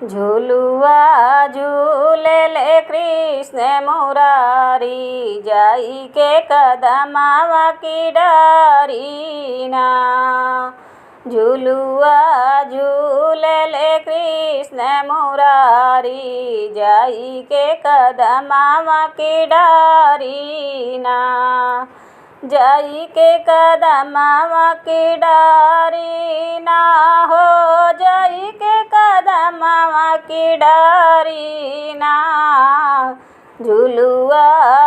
झूलुआ झूले कृष्ण मुरारी, जाई के कदमावा की डारी ना। झूलुआ झूले कृष्ण मुरारी, जाई के कदमावा की डारी ना। जाई के कदमावा की डारी ना हो, जाई के कदमावा की डारी ना। झूलुआ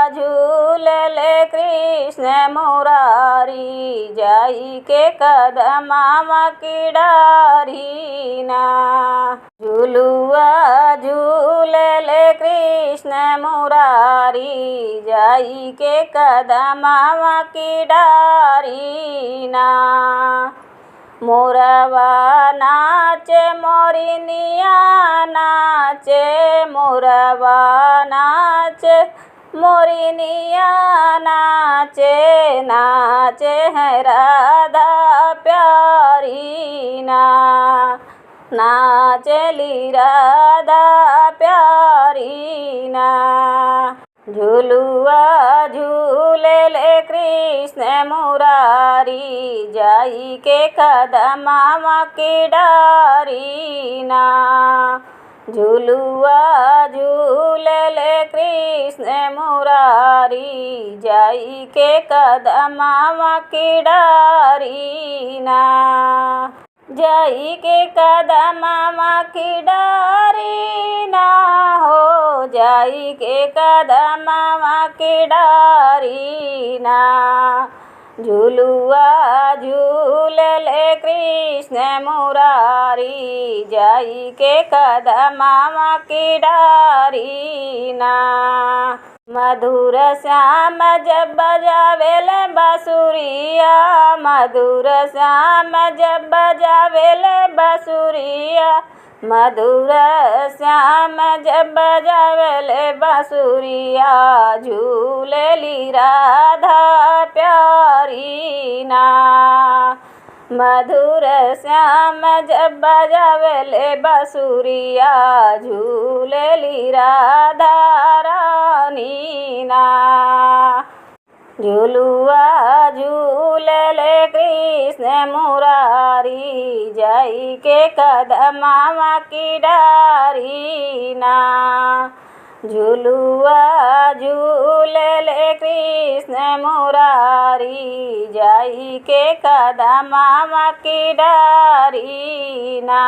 झूले कृष्ण मुरारी, जाई के कदमावा की डारी ना। झूलुआ झूले कृष्ण मुरारी, जाई के कदमावा की डारी ना। मोरवा नाचे मोरनिया नाचे, मोरवा नाचे मोरनिया नाचे, नाचे है राधा प्यारी ना। नाचली राधा प्यारी ना। झूलुआ झूले कृष्ण मुरारी, जाई के कदमावा की डारी ना। झूलुआ झूले कृष्ण मुरारी, जाई के कदमावा की डारी ना। जाई के कदमावा की डारी ना हो, जाई के कदमावा की डारी ना। झूलुआ झूले कृष्ण मुरारी, जाई के कदमावा की डारी ना। मधुर श्याम जब बजावेले बांसुरिया, मधुर श्याम जब बजावेले बांसुरिया, मधुर श्याम जब बजावेले बांसुरिया, झूलेली राधा प्यारी ना। मधुर श्याम जब बजावेले बांसुरिया, झूलेली राधा रानी ना। झूलुआ झूले कृष्ण मुरारी, जाई के कदमावा की डारी ना। झूलुआ झूले कृष्ण मुरारी, जाई के कदमावा की डारी ना।